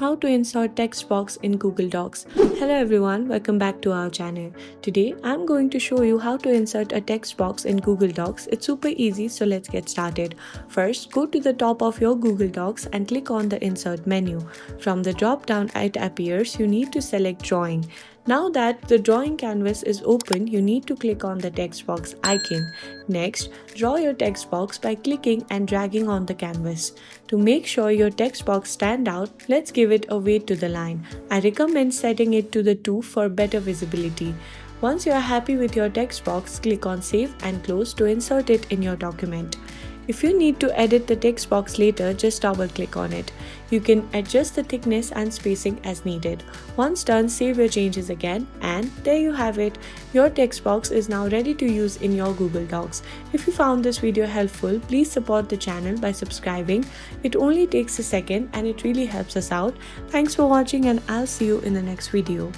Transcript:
how to insert text box in Google Docs. Hello everyone, welcome back to our channel. Today I'm going to show you how to insert a text box in Google Docs. It's super easy, so let's get started. First, go to the top of your Google Docs and click on the insert menu. From the drop down it appears, you need to select drawing. Now that the drawing canvas is open, you need to click on the text box icon. Next, draw your text box by clicking and dragging on the canvas. To make sure your text box stand out, let's give it a weight to the line. I recommend setting it to the 2 for better visibility. Once you are happy with your text box, click on Save and Close to insert it in your document. If you need to edit the text box later, just double click on it. You can adjust the thickness and spacing as needed. Once done, save your changes again, and there you have it. Your text box is now ready to use in your Google Docs. If you found this video helpful, please support the channel by subscribing. It only takes a second and it really helps us out. Thanks for watching, and I'll see you in the next video.